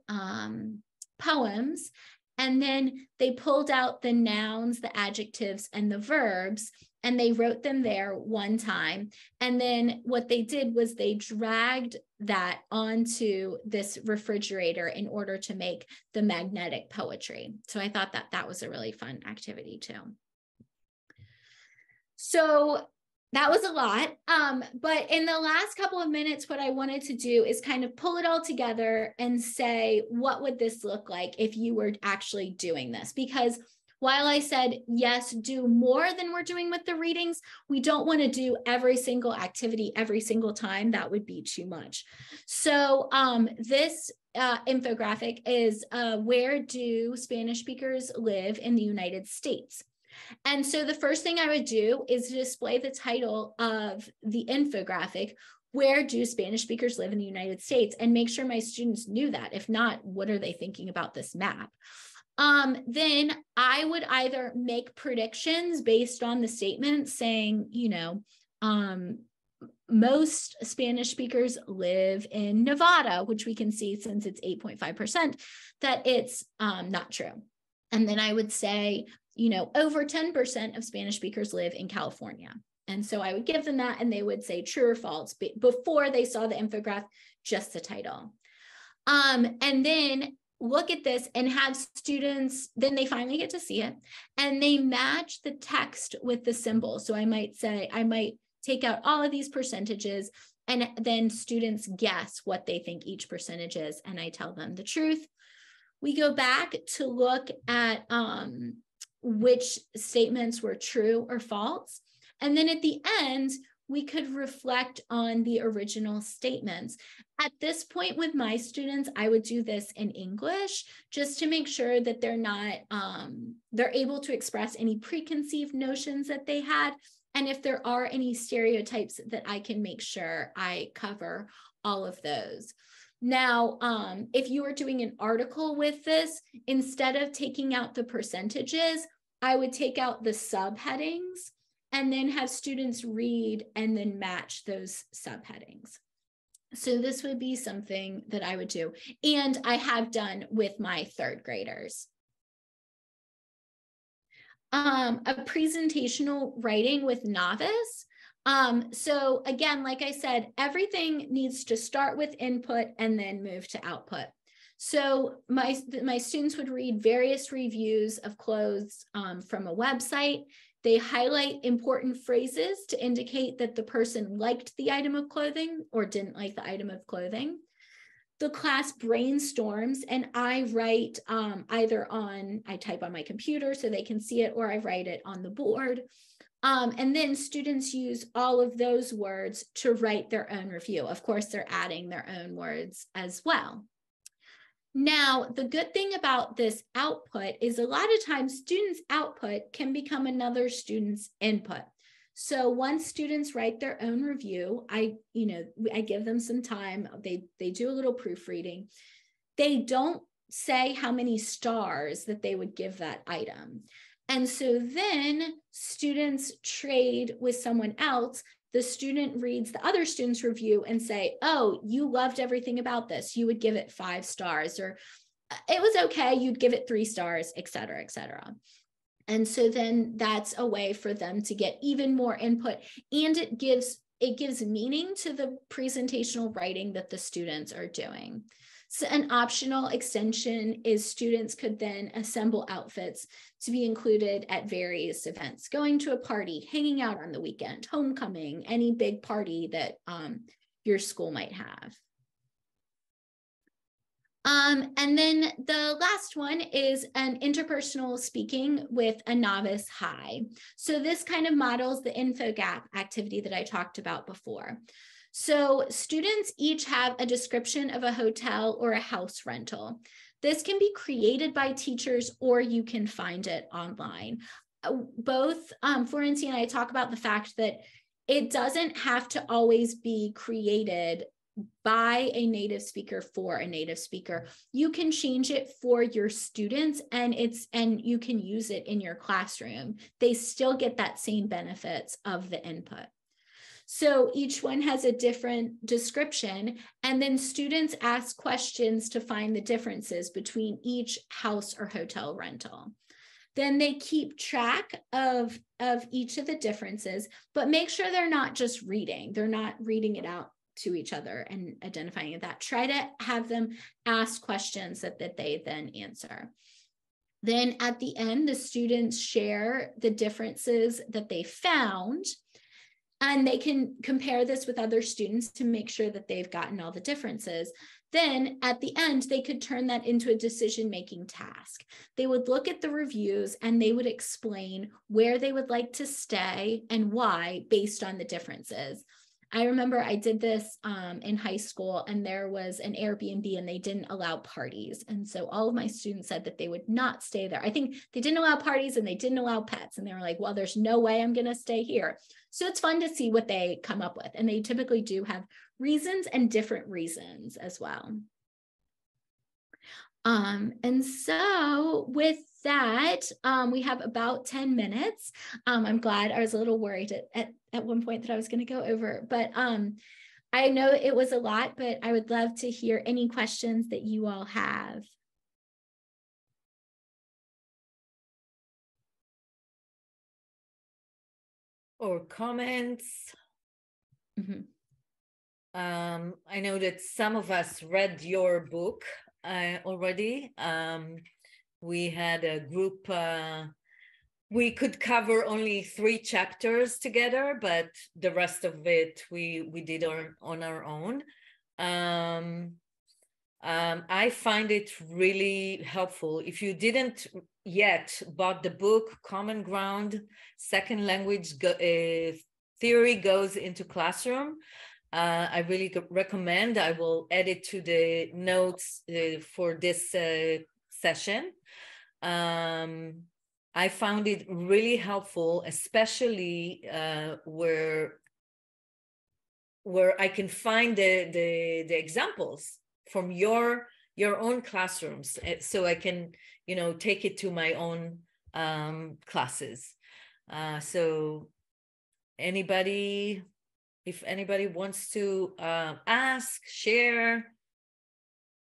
poems, and then they pulled out the nouns, the adjectives, and the verbs, and they wrote them there one time. And then what they did was they dragged that onto this refrigerator in order to make the magnetic poetry. So I thought that that was a really fun activity too. So that was a lot. But in the last couple of minutes, what I wanted to do is kind of pull it all together and say, what would this look like if you were actually doing this? Because while I said, yes, do more than we're doing with the readings, we don't want to do every single activity every single time. That would be too much. So this infographic is where do Spanish speakers live in the United States? And so the first thing I would do is display the title of the infographic, where do Spanish speakers live in the United States, and make sure my students knew that. If not, what are they thinking about this map? Then I would either make predictions based on the statement saying, you know, most Spanish speakers live in Nevada, which we can see since it's 8.5%, that it's not true. And then I would say, you know, over 10% of Spanish speakers live in California. And so I would give them that and they would say true or false before they saw the infographic, just the title. And then look at this and have students, then they finally get to see it and they match the text with the symbol. So I might say, I might take out all of these percentages and then students guess what they think each percentage is. And I tell them the truth. We go back to look at which statements were true or false. And then at the end, we could reflect on the original statements. At this point with my students, I would do this in English just to make sure that they're not, they're able to express any preconceived notions that they had. And if there are any stereotypes that I can make sure I cover all of those. Now, if you were doing an article with this, instead of taking out the percentages, I would take out the subheadings and then have students read and then match those subheadings. So this would be something that I would do. And I have done with my third graders. A presentational writing with novice. So again, like I said, everything needs to start with input and then move to output. So my students would read various reviews of clothes from a website. They highlight important phrases to indicate that the person liked the item of clothing or didn't like the item of clothing. The class brainstorms and I write I type on my computer so they can see it, or I write it on the board. And then students use all of those words to write their own review. Of course, they're adding their own words as well. Now, the good thing about this output is a lot of times students' output can become another student's input. So once students write their own review, I give them some time. They do a little proofreading. They don't say how many stars that they would give that item. And so then students trade with someone else. The student reads the other student's review and say, oh, you loved everything about this. You would give it 5 stars, or it was okay. You'd give it 3 stars, et cetera, et cetera. And so then that's a way for them to get even more input. And it gives meaning to the presentational writing that the students are doing. So an optional extension is students could then assemble outfits to be included at various events, going to a party, hanging out on the weekend, homecoming, any big party that your school might have. And then the last one is an interpersonal speaking with a novice high. So this kind of models the info gap activity that I talked about before. So students each have a description of a hotel or a house rental. This can be created by teachers, or you can find it online. Both Florency and I talk about the fact that it doesn't have to always be created by a native speaker for a native speaker. You can change it for your students, and you can use it in your classroom. They still get that same benefits of the input. So each one has a different description, and then students ask questions to find the differences between each house or hotel rental. Then they keep track of each of the differences, but make sure they're not just reading. They're not reading it out to each other and identifying that. Try to have them ask questions that they then answer. Then at the end, the students share the differences that they found, and they can compare this with other students to make sure that they've gotten all the differences. Then at the end, they could turn that into a decision-making task. They would look at the reviews and they would explain where they would like to stay and why based on the differences. I remember I did this in high school, and there was an Airbnb and they didn't allow parties. And so all of my students said that they would not stay there. I think they didn't allow parties and they didn't allow pets. And they were like, well, there's no way I'm going to stay here. So it's fun to see what they come up with. And they typically do have reasons and different reasons as well. And so with that, we have about 10 minutes. I'm glad. I was a little worried at one point that I was going to go over, but I know it was a lot, but I would love to hear any questions that you all have. Or comments. Mm-hmm. I know that some of us read your book already. We had a group, we could cover only 3 chapters together, but the rest of it we did on our own. I find it really helpful. If you didn't yet bought the book, Common Ground, Second Language Theory Goes into Classroom, I really recommend. I will add it to the notes for this session. I found it really helpful, especially where I can find the examples from your own classrooms, so I can take it to my own classes. So if anybody wants to ask, share.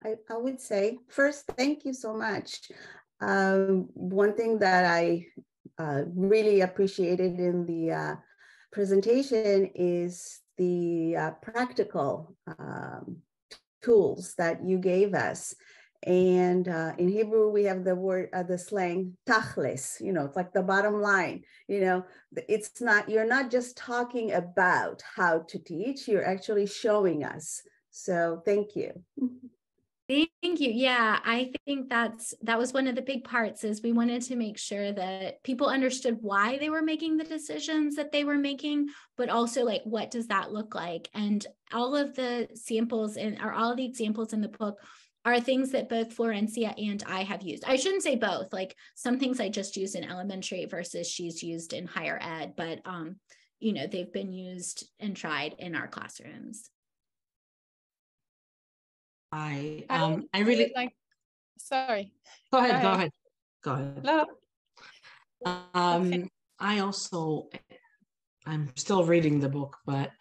I would say, first, thank you so much. One thing that I really appreciated in the presentation is the practical tools that you gave us. And in Hebrew, we have the word, the slang, tachlis, it's like the bottom line, it's not, you're not just talking about how to teach, you're actually showing us. So thank you. Thank you. Yeah, I think that was one of the big parts, is we wanted to make sure that people understood why they were making the decisions that they were making, but also like, what does that look like? And all of the samples all of the examples in the book are things that both Florencia and I have used. I shouldn't say both, like some things I just use in elementary versus she's used in higher ed, but you know, they've been used and tried in our classrooms. I really like, sorry. Go ahead. No. I'm still reading the book, but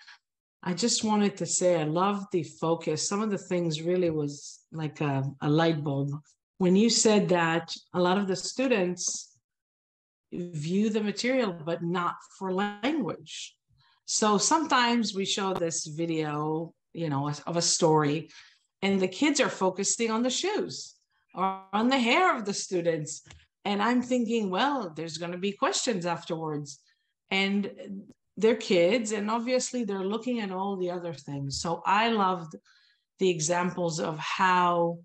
I just wanted to say I love the focus. Some of the things really was like a light bulb. When you said that a lot of the students view the material, but not for language. So sometimes we show this video, you know, of a story, and the kids are focusing on the shoes or on the hair of the students. And I'm thinking, well, there's going to be questions afterwards. And they're kids, and obviously they're looking at all the other things. So I loved the examples of how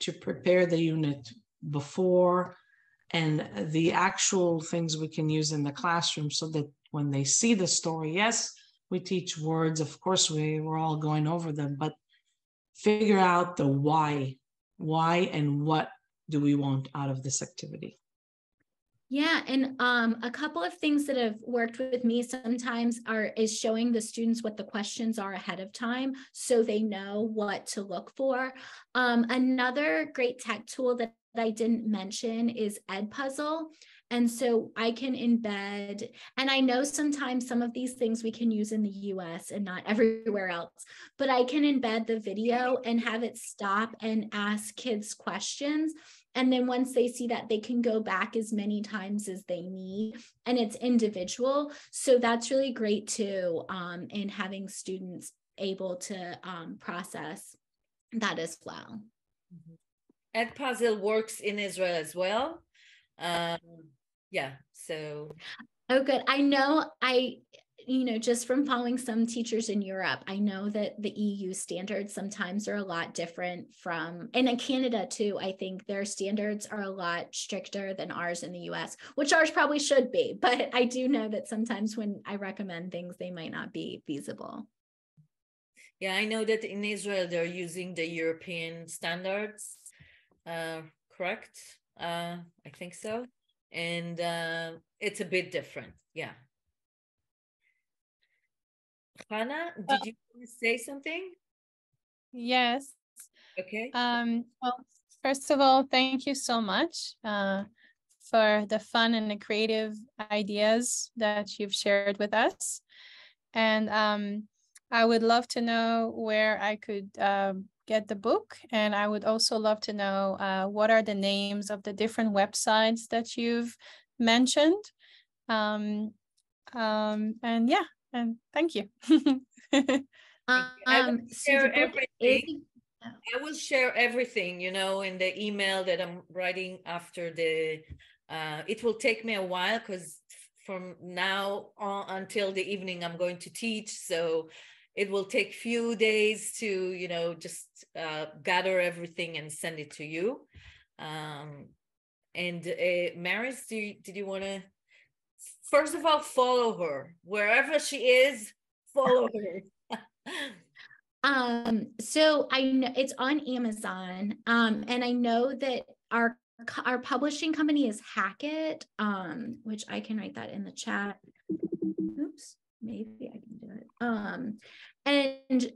to prepare the unit before and the actual things we can use in the classroom so that when they see the story, yes, we teach words. Of course, we're all going over them, but figure out the why and what do we want out of this activity. Yeah, and a couple of things that have worked with me sometimes is showing the students what the questions are ahead of time so they know what to look for. Another great tech tool that I didn't mention is EdPuzzle. And so I can embed, and I know sometimes some of these things we can use in the US and not everywhere else, but I can embed the video and have it stop and ask kids questions. And then once they see that, they can go back as many times as they need, and it's individual. So that's really great too, in having students able to process that as well. EdPuzzle works in Israel as well. Yeah, so. Oh, good. I know you know, just from following some teachers in Europe, I know that the EU standards sometimes are a lot different from, and in Canada too, I think their standards are a lot stricter than ours in the US, which ours probably should be, but I do know that sometimes when I recommend things, they might not be feasible. Yeah, I know that in Israel, they're using the European standards, correct? I think so. And it's a bit different, yeah. Hannah, did you want to say something? Yes. Okay. Well, first of all, thank you so much for the fun and the creative ideas that you've shared with us. And I would love to know where I could get the book. And I would also love to know what are the names of the different websites that you've mentioned. And yeah. And thank you. I will share everything, you know, in the email that I'm writing after the, it will take me a while because from now on until the evening, I'm going to teach. So it will take few days to, you know, just gather everything and send it to you. And Maris, did you want to? First of all, follow her. Wherever she is, follow her. So I know it's on Amazon. And I know that our publishing company is Hackett, which I can write that in the chat. Oops, maybe I can do it. And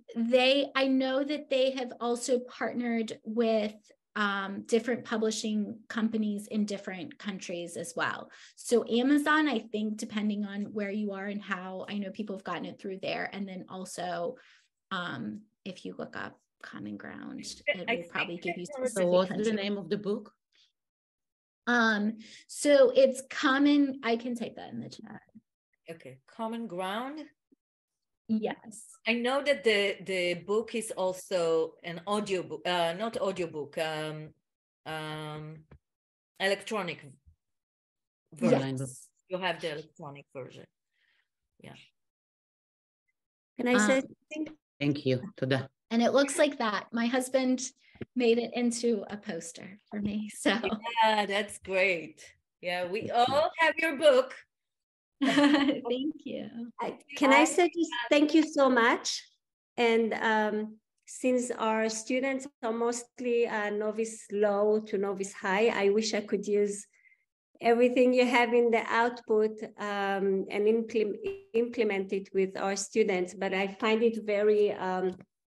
I know that they have also partnered with different publishing companies in different countries as well. So Amazon, I think, depending on where you are and how, I know people have gotten it through there. And then also, if you look up Common Ground, it will probably give you specific. So what's the name of the book? So it's Common, I can type that in the chat. Okay, Common Ground. Yes. I know that the book is also an audiobook, not audiobook, electronic version. Yes. You have the electronic version. Yeah. Can I say something? Thank you. Toda. And it looks like that. My husband made it into a poster for me. So yeah, that's great. Yeah, we all have your book. Thank you. Can I say just thank you so much? And since our students are mostly novice low to novice high, I wish I could use everything you have in the output and implement it with our students. But I find it very,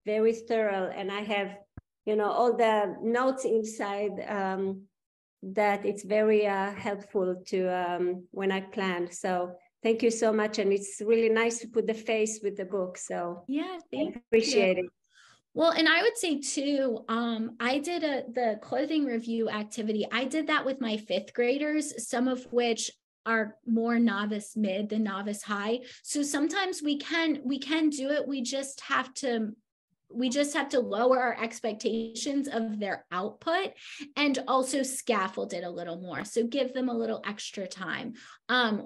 very thorough, and I have, you know, all the notes inside that it's very helpful to when I plan. So thank you so much, and it's really nice to put the face with the book. So yeah, I appreciate it. Well, and I would say too, I did the clothing review activity. I did that with my 5th graders, some of which are more novice mid than novice high. So sometimes we can do it. We just have to lower our expectations of their output and also scaffold it a little more. So give them a little extra time.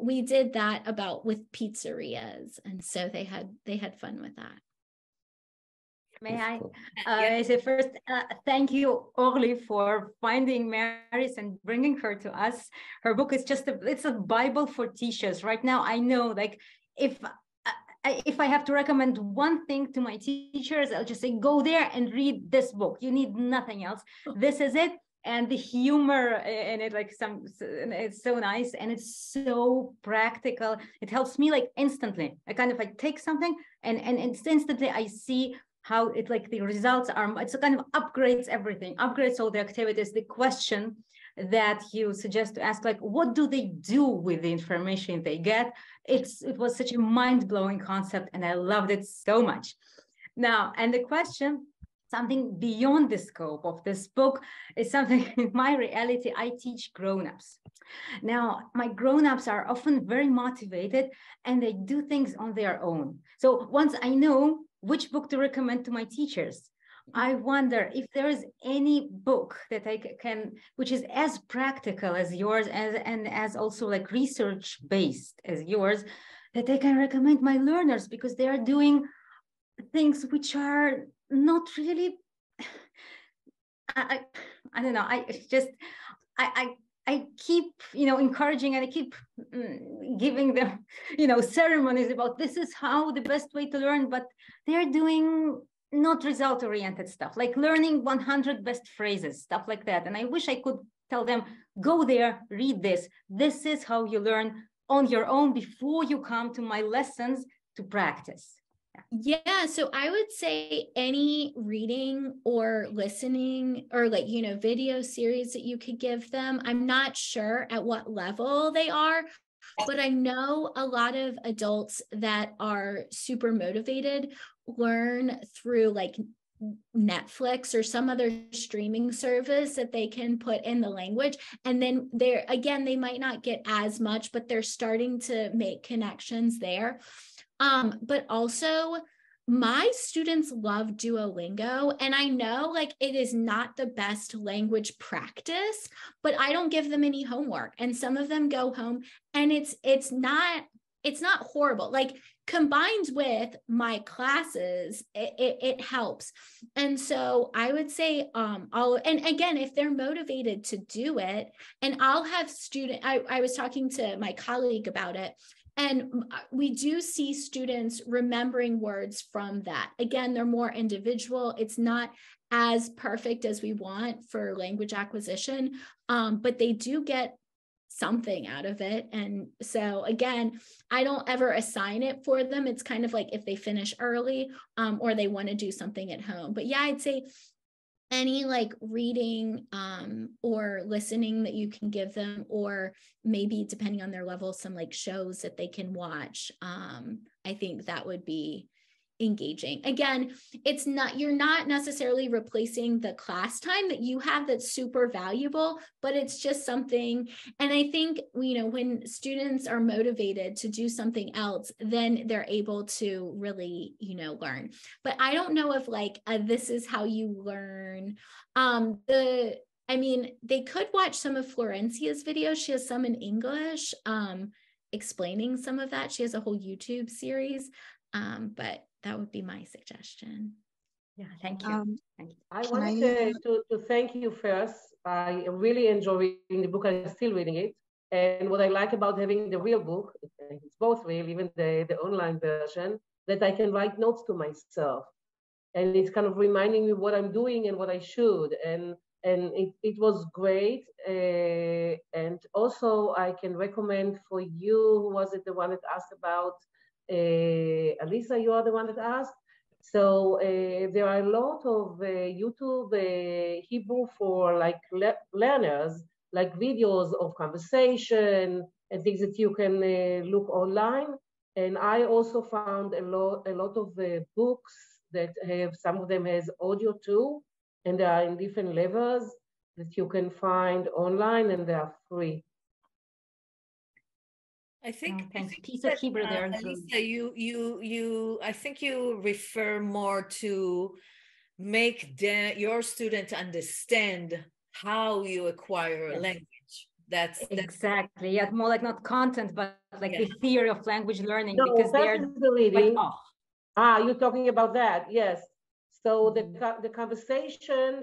We did that with pizzerias, and so they had fun with that. May I say first, thank you, Orly, for finding Maris and bringing her to us. Her book is it's a Bible for teachers. Right now, I know, like, if I have to recommend one thing to my teachers, I'll just say, go there and read this book. You need nothing else. This is it. And the humor in it, like it's so nice, and it's so practical. It helps me like instantly. I take something and instantly I see how it, like, the results are, it's a kind of upgrades everything, upgrades all the activities. The question that you suggest to ask, like, what do they do with the information they get? It was such a mind-blowing concept, and I loved it so much. Now, and the question, something beyond the scope of this book, is something in my reality. I teach grown-ups. Now, my grown-ups are often very motivated, and they do things on their own. So once I know which book to recommend to my teachers, I wonder if there is any book that I can, which is as practical as yours, and as also like research-based as yours, that I can recommend my learners, because they are doing things which are not really, I don't know, I keep, encouraging, and I keep giving them, ceremonies about this is how the best way to learn, but they're doing not result-oriented stuff, like learning 100 best phrases, stuff like that. And I wish I could tell them, go there, read this. This is how you learn on your own before you come to my lessons to practice. Yeah, so I would say any reading or listening or video series that you could give them. I'm not sure at what level they are, but I know a lot of adults that are super motivated learn through like Netflix or some other streaming service that they can put in the language. And then they might not get as much, but they're starting to make connections there. But also my students love Duolingo, and I know like it is not the best language practice, but I don't give them any homework, and some of them go home and it's not horrible. Like combined with my classes, it helps. And so I would say, and again, if they're motivated to do it, and I'll have I was talking to my colleague about it, and we do see students remembering words from that. Again, they're more individual. It's not as perfect as we want for language acquisition, but they do get something out of it. And so again, I don't ever assign it for them. It's kind of like if they finish early or they want to do something at home. But yeah, I'd say any like reading or listening that you can give them, or maybe depending on their level, some like shows that they can watch. I think that would be engaging. Again, you're not necessarily replacing the class time that you have that's super valuable, but it's just something. And I think, when students are motivated to do something else, then they're able to really, learn. But I don't know if like, this is how you learn. They could watch some of Florencia's videos. She has some in English, explaining some of that. She has a whole YouTube series, but that would be my suggestion. Yeah, thank you. I wanted to thank you first. I really enjoy reading the book. I'm still reading it. And what I like about having the real book, it's both real, even the online version, that I can write notes to myself. and it's kind of reminding me what I'm doing and what I should. And it was great. And also I can recommend for you, who was it, the one that asked about, Alisa, you are the one that asked. So there are a lot of YouTube Hebrew for like learners, like videos of conversation and things that you can look online. And I also found a lot of books that have, some of them has audio too, and they are in different levels that you can find online, and they are free. I think, thanks. Piece of Hebrew there. Alisa, I think you refer more to make your student understand how you acquire a language. That's exactly, yeah, more like not content, but like the theory of language learning, no, because they're the reading. like, you're talking about that, yes. So the conversational,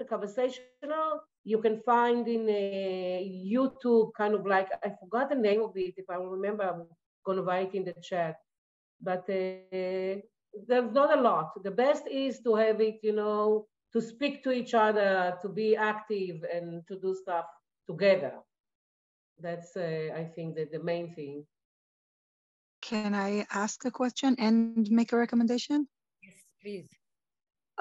you can find in YouTube, kind of like, I forgot the name of it. If I remember, I'm going to write in the chat. But there's not a lot. The best is to have it, you know, to speak to each other, to be active, and to do stuff together. That's, I think, that the main thing. Can I ask a question and make a recommendation? Yes, please.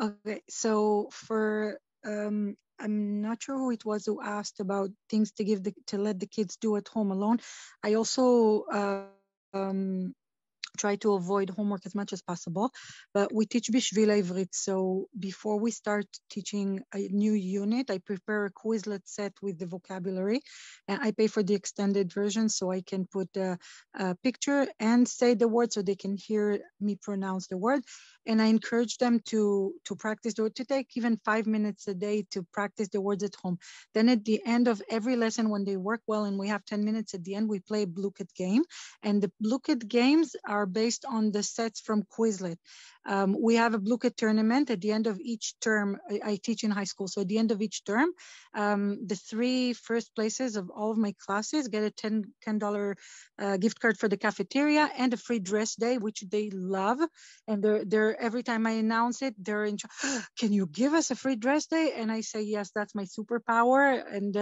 Okay, so for I'm not sure who it was who asked about things to let the kids do at home alone. I also try to avoid homework as much as possible, but we teach Bishvil Ivrit. So before we start teaching a new unit, I prepare a Quizlet set with the vocabulary, and I pay for the extended version so I can put a picture and say the word so they can hear me pronounce the word. And I encourage them to practice the word, to take even 5 minutes a day to practice the words at home. Then at the end of every lesson, when they work well and we have 10 minutes at the end, we play a Bluket game. And the Bluket games are based on the sets from Quizlet. We have a Bluket tournament at the end of each term. I teach in high school. So at the end of each term, the 3 first places of all of my classes get a $10 gift card for the cafeteria and a free dress day, which they love. And they're every time I announce it, they're in, can you give us a free dress day? And I say, yes, that's my superpower. And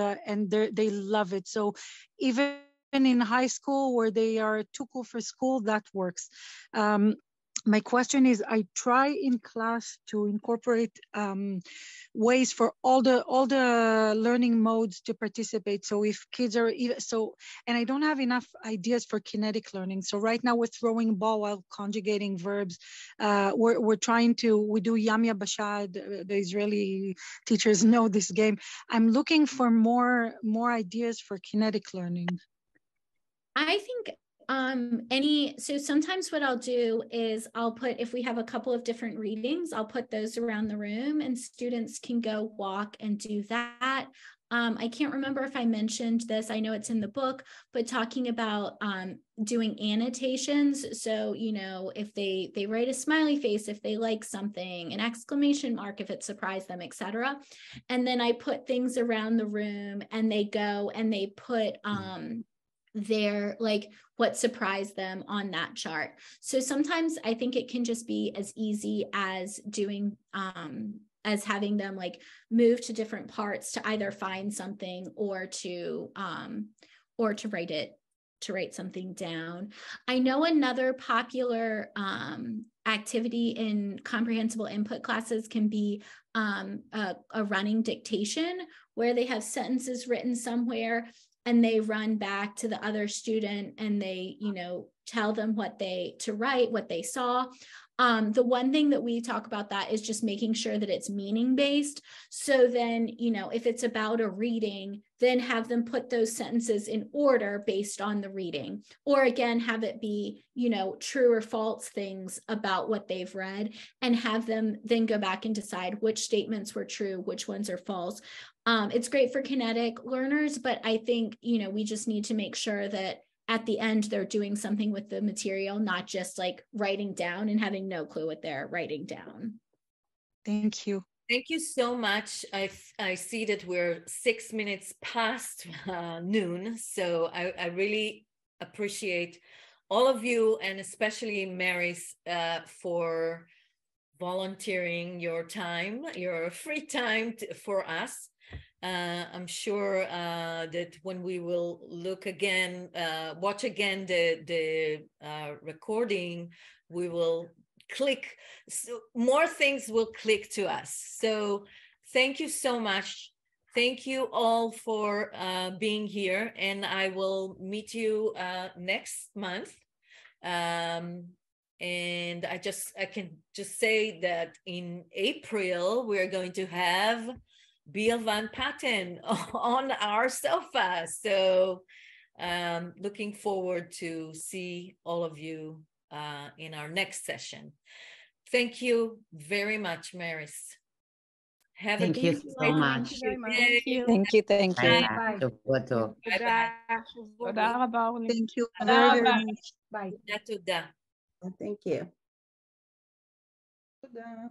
they love it. So even in high school where they are too cool for school, that works. My question is, I try in class to incorporate ways for all the learning modes to participate. So if kids are and I don't have enough ideas for kinetic learning. So right now we're throwing a ball while conjugating verbs. We do Yam Yabashad. The Israeli teachers know this game. I'm looking for more ideas for kinetic learning. I think so sometimes what I'll do is I'll put, if we have a couple of different readings, I'll put those around the room and students can go walk and do that. I can't remember if I mentioned this, I know it's in the book, but talking about doing annotations. So, you know, if they write a smiley face, if they like something, an exclamation mark, if it surprised them, etc. And then I put things around the room and they go and they put their, like, what surprised them on that chart. So sometimes I think it can just be as easy as doing as having them like move to different parts to either find something or to write something down. I know another popular activity in comprehensible input classes can be a running dictation, where they have sentences written somewhere and they run back to the other student and they, you know, tell them what they saw. The one thing that we talk about that is just making sure that it's meaning based. So then, you know, if it's about a reading, then have them put those sentences in order based on the reading, or again, have it be, you know, true or false things about what they've read, and have them then go back and decide which statements were true, which ones are false. It's great for kinetic learners, but I think, you know, we just need to make sure that at the end they're doing something with the material, not just like writing down and having no clue what they're writing down. Thank you. Thank you so much. I see that we're 6 minutes past noon, so I really appreciate all of you, and especially Mary's, for volunteering your time, your free time for us. I'm sure that when we will look again, watch again the recording, we will click, so more things will click to us. So thank you so much. Thank you all for being here, and I will meet you next month. And I can just say that in April, we're going to have Bill Van Patten on our sofa. So looking forward to see all of you in our next session. Thank you very much, Maris. Thank you so much. Thank you very much. Thank you. Thank you. Thank you. Bye. תודה רבה, אורלי. Thank you תודה very, רבה. very much. Bye. תודה. Thank you. Thank you.